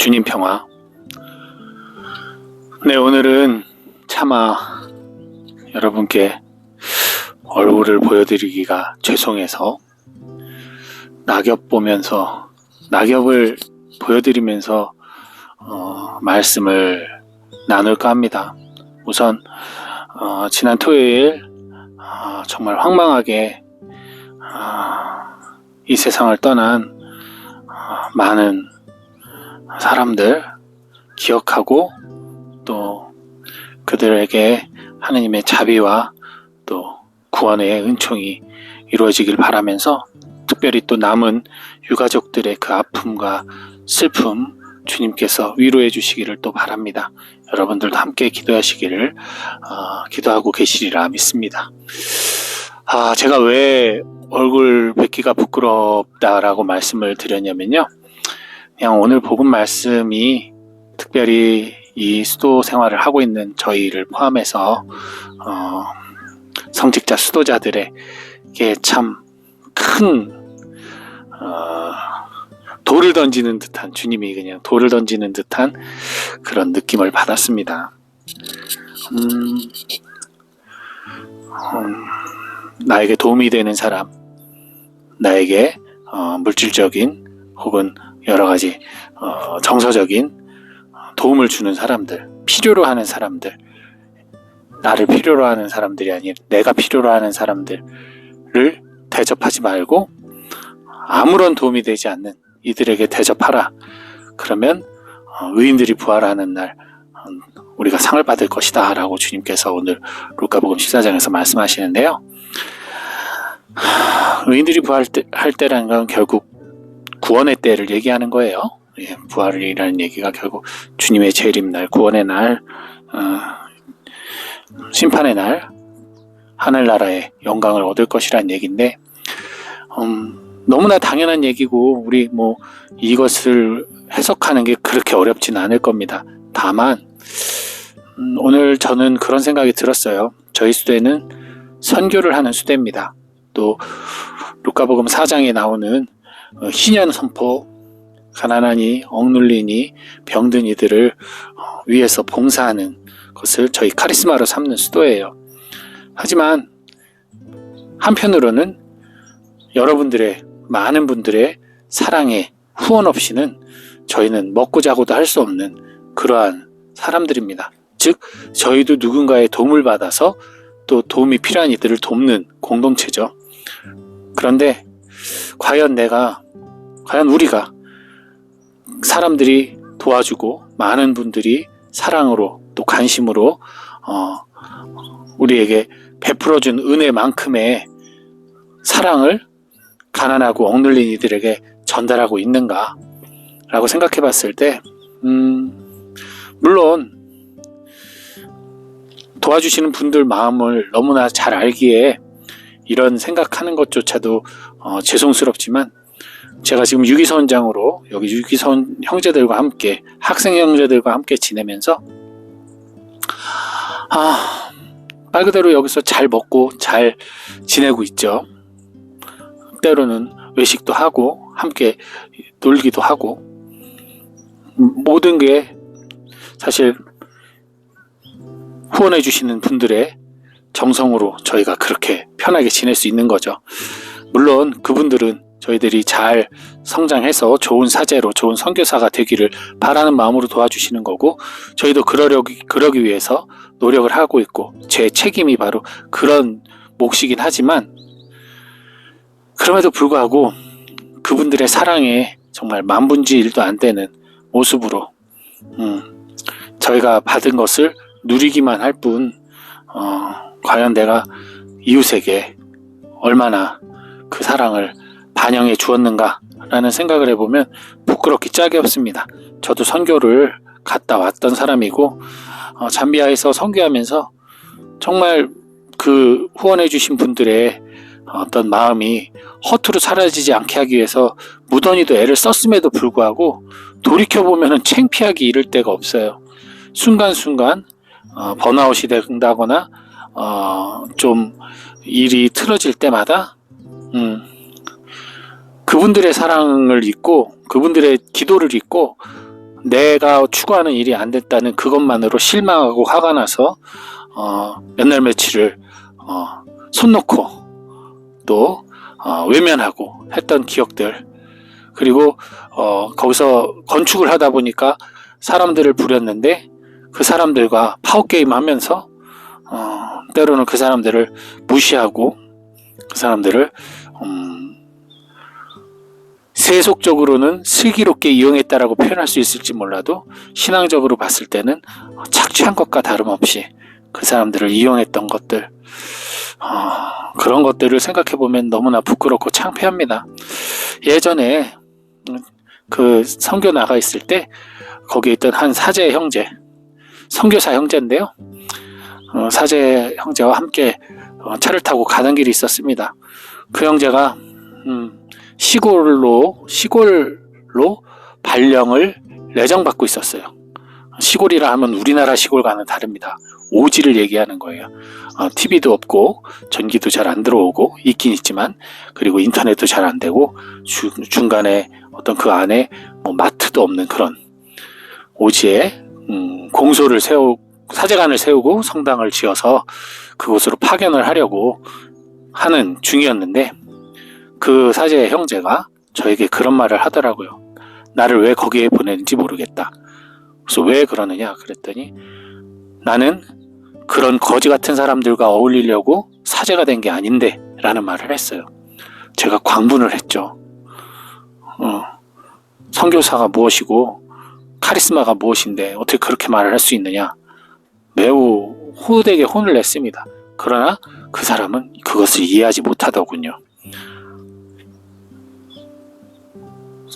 주님 평화. 네, 오늘은 차마 여러분께 얼굴을 보여드리기가 죄송해서 낙엽을 보여드리면서 말씀을 나눌까 합니다. 우선 지난 토요일 정말 황망하게 이 세상을 떠난 많은 사람들 기억하고 또 그들에게 하느님의 자비와 또 구원의 은총이 이루어지길 바라면서 특별히 또 남은 유가족들의 그 아픔과 슬픔 주님께서 위로해 주시기를 또 바랍니다. 여러분들도 함께 기도하시기를 기도하고 계시리라 믿습니다. 제가 왜 얼굴 뵙기가 부끄럽다라고 말씀을 드렸냐면요, 그냥 오늘 복음 말씀이 특별히 이 수도 생활을 하고 있는 저희를 포함해서 성직자 수도자들에게 참 큰 돌을 던지는 듯한, 주님이 그냥 돌을 던지는 듯한 그런 느낌을 받았습니다. 나에게 도움이 되는 사람, 나에게 물질적인 혹은 여러 가지 정서적인 도움을 주는 사람들, 필요로 하는 사람들, 나를 필요로 하는 사람들이 아니라 내가 필요로 하는 사람들을 대접하지 말고 아무런 도움이 되지 않는 이들에게 대접하라. 그러면 의인들이 부활하는 날 우리가 상을 받을 것이다 라고 주님께서 오늘 루카복음 14장에서 말씀하시는데요, 의인들이 부활할 때라는 건 결국 구원의 때를 얘기하는 거예요. 부활이라는 얘기가 결국 주님의 재림날, 구원의 날, 심판의 날, 하늘나라의 영광을 얻을 것이라는 얘기인데, 너무나 당연한 얘기고 우리 이것을 해석하는 게 그렇게 어렵진 않을 겁니다. 다만 오늘 저는 그런 생각이 들었어요. 저희 수대는 선교를 하는 수대입니다. 또 루카복음 4장에 나오는 희년 선포, 가난하니 억눌리니 병든 이들을 위해서 봉사하는 것을 저희 카리스마로 삼는 수도예요. 하지만 한편으로는 여러분들의, 많은 분들의 사랑에 후원 없이는 저희는 먹고 자고도 할 수 없는 그러한 사람들입니다. 즉 저희도 누군가의 도움을 받아서 또 도움이 필요한 이들을 돕는 공동체죠. 그런데 과연 우리가 사람들이 도와주고 많은 분들이 사랑으로 또 관심으로 우리에게 베풀어준 은혜만큼의 사랑을 가난하고 억눌린 이들에게 전달하고 있는가 라고 생각해 봤을 때 물론 도와주시는 분들 마음을 너무나 잘 알기에 이런 생각하는 것조차도 죄송스럽지만, 제가 지금 유기선장으로 여기 유기선 형제들과 함께, 학생 형제들과 함께 지내면서 말 그대로 여기서 잘 먹고 잘 지내고 있죠. 때로는 외식도 하고 함께 놀기도 하고, 모든 게 사실 후원해 주시는 분들의 정성으로 저희가 그렇게 편하게 지낼 수 있는 거죠. 물론 그분들은 저희들이 잘 성장해서 좋은 사제로, 좋은 선교사가 되기를 바라는 마음으로 도와주시는 거고, 저희도 그러기 위해서 노력을 하고 있고, 제 책임이 바로 그런 몫이긴 하지만, 그럼에도 불구하고 그분들의 사랑에 정말 만분의 일도 안 되는 모습으로 저희가 받은 것을 누리기만 할 뿐, 과연 내가 이웃에게 얼마나 그 사랑을 반영해 주었는가 라는 생각을 해보면 부끄럽기 짝이 없습니다. 저도 선교를 갔다 왔던 사람이고, 잠비아에서 선교하면서 정말 그 후원해 주신 분들의 어떤 마음이 허투루 사라지지 않게 하기 위해서 무던히도 애를 썼음에도 불구하고 돌이켜보면 창피하기 이를 데가 없어요. 순간순간 번아웃이 된다거나 좀 일이 틀어질 때마다 그분들의 사랑을 잊고 그분들의 기도를 잊고 내가 추구하는 일이 안 됐다는 그것만으로 실망하고 화가 나서 몇 날 며칠을 손 놓고 또 외면하고 했던 기억들, 그리고 거기서 건축을 하다 보니까 사람들을 부렸는데 그 사람들과 파워게임 하면서 때로는 그 사람들을 무시하고 그 사람들을 세속적으로는 슬기롭게 이용했다라고 표현할 수 있을지 몰라도 신앙적으로 봤을 때는 착취한 것과 다름없이 그 사람들을 이용했던 것들, 그런 것들을 생각해보면 너무나 부끄럽고 창피합니다. 예전에 그 선교 나가 있을 때 거기에 있던 한 사제 형제, 선교사 형제인데요, 사제 형제와 함께 차를 타고 가는 길이 있었습니다. 그 형제가 시골로 발령을 내정받고 있었어요. 시골이라 하면 우리나라 시골과는 다릅니다. 오지를 얘기하는 거예요. TV도 없고 전기도 잘 안 들어오고, 있긴 있지만, 그리고 인터넷도 잘 안 되고, 중간에 어떤 그 안에 마트도 없는 그런 오지에 사제관을 세우고 성당을 지어서 그곳으로 파견을 하려고 하는 중이었는데, 그 사제 형제가 저에게 그런 말을 하더라고요. 나를 왜 거기에 보내는지 모르겠다. 그래서 왜 그러느냐 그랬더니, 나는 그런 거지 같은 사람들과 어울리려고 사제가 된 게 아닌데 라는 말을 했어요. 제가 광분을 했죠. 선교사가 무엇이고 카리스마가 무엇인데 어떻게 그렇게 말을 할 수 있느냐. 매우 호되게 혼을 냈습니다. 그러나 그 사람은 그것을 이해하지 못하더군요.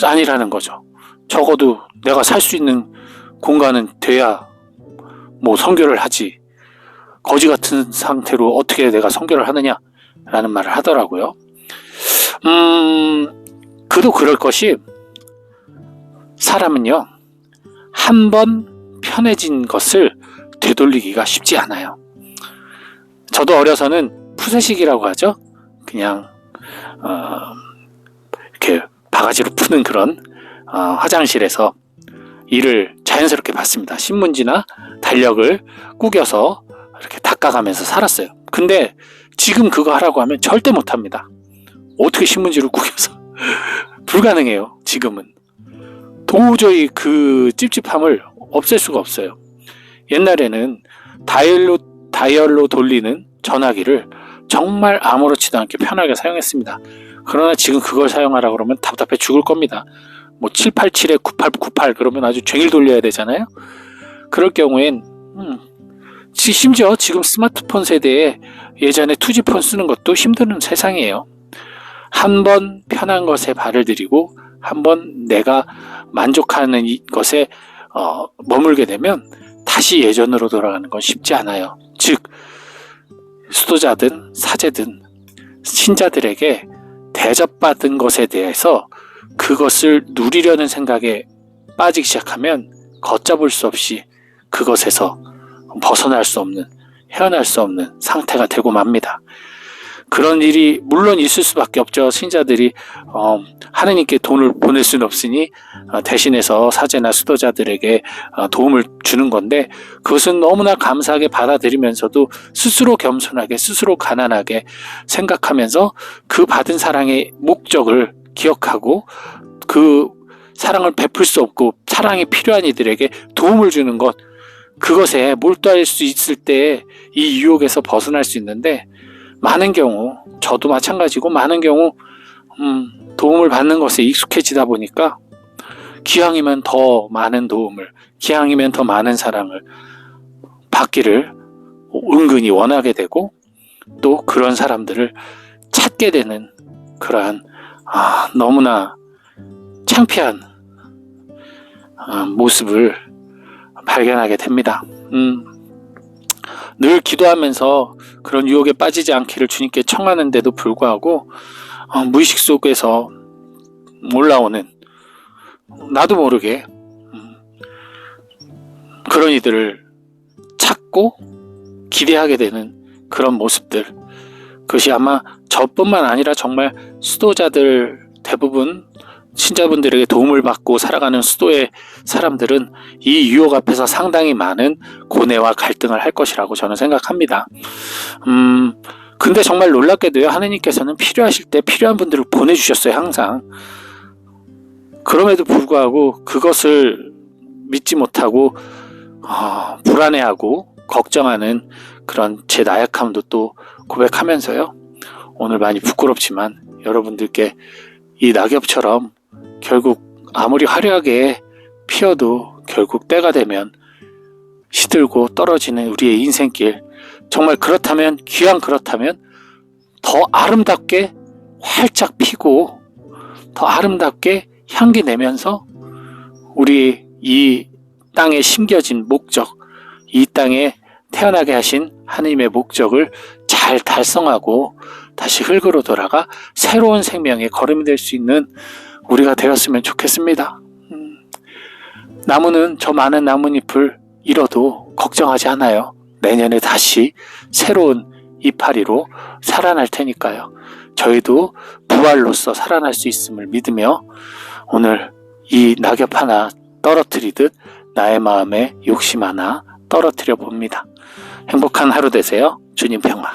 아니라는 거죠. 적어도 내가 살 수 있는 공간은 돼야 선교를 하지, 거지 같은 상태로 어떻게 내가 선교를 하느냐 라는 말을 하더라고요. 그도 그럴 것이, 사람은요 한 번 편해진 것을 되돌리기가 쉽지 않아요. 저도 어려서는 푸세식이라고 하죠. 그냥 이렇게 바가지로 푸는 그런 화장실에서 이를 자연스럽게 봤습니다. 신문지나 달력을 구겨서 이렇게 닦아가면서 살았어요. 근데 지금 그거 하라고 하면 절대 못합니다. 어떻게 신문지를 구겨서 불가능해요. 지금은 도저히 그 찝찝함을 없앨 수가 없어요. 옛날에는 다이얼로 돌리는 전화기를 정말 아무렇지도 않게 편하게 사용했습니다. 그러나 지금 그걸 사용하라고 그러면 답답해 죽을 겁니다. 787에 9898 그러면 아주 종일 돌려야 되잖아요. 그럴 경우엔 심지어 지금 스마트폰 세대에 예전에 투지폰 쓰는 것도 힘든 세상이에요. 한번 편한 것에 발을 들이고 한번 내가 만족하는 것에 머물게 되면 다시 예전으로 돌아가는 건 쉽지 않아요. 즉 수도자든 사제든 신자들에게 대접받은 것에 대해서 그것을 누리려는 생각에 빠지기 시작하면 걷잡을 수 없이 그것에서 벗어날 수 없는, 헤어날 수 없는 상태가 되고 맙니다. 그런 일이 물론 있을 수밖에 없죠. 신자들이 하느님께 돈을 보낼 수는 없으니 대신해서 사제나 수도자들에게 도움을 주는 건데, 그것은 너무나 감사하게 받아들이면서도 스스로 겸손하게, 스스로 가난하게 생각하면서 그 받은 사랑의 목적을 기억하고 그 사랑을 베풀 수 없고 사랑이 필요한 이들에게 도움을 주는 것, 그것에 몰두할 수 있을 때 이 유혹에서 벗어날 수 있는데, 많은 경우, 저도 마찬가지고 많은 경우 도움을 받는 것에 익숙해지다 보니까 기왕이면 더 많은 도움을, 기왕이면 더 많은 사랑을 받기를 은근히 원하게 되고, 또 그런 사람들을 찾게 되는 그러한 너무나 창피한 모습을 발견하게 됩니다. 늘 기도하면서 그런 유혹에 빠지지 않기를 주님께 청하는데도 불구하고 무의식 속에서 올라오는, 나도 모르게 그런 이들을 찾고 기대하게 되는 그런 모습들, 그것이 아마 저뿐만 아니라 정말 수도자들 대부분 신자분들에게 도움을 받고 살아가는 수도의 사람들은 이 유혹 앞에서 상당히 많은 고뇌와 갈등을 할 것이라고 저는 생각합니다. 근데 정말 놀랍게도요, 하느님께서는 필요하실 때 필요한 분들을 보내주셨어요, 항상. 그럼에도 불구하고 그것을 믿지 못하고 불안해하고 걱정하는 그런 제 나약함도 또 고백하면서요, 오늘 많이 부끄럽지만 여러분들께 이 낙엽처럼 결국 아무리 화려하게 피어도 결국 때가 되면 시들고 떨어지는 우리의 인생길, 정말 그렇다면, 귀한 그렇다면 더 아름답게 활짝 피고 더 아름답게 향기 내면서 우리 이 땅에 심겨진 목적, 이 땅에 태어나게 하신 하나님의 목적을 잘 달성하고 다시 흙으로 돌아가 새로운 생명의 걸음이 될 수 있는 우리가 되었으면 좋겠습니다. 나무는 저 많은 나뭇잎을 잃어도 걱정하지 않아요. 내년에 다시 새로운 이파리로 살아날 테니까요. 저희도 부활로서 살아날 수 있음을 믿으며 오늘 이 낙엽 하나 떨어뜨리듯 나의 마음에 욕심 하나 떨어뜨려 봅니다. 행복한 하루 되세요. 주님 평화.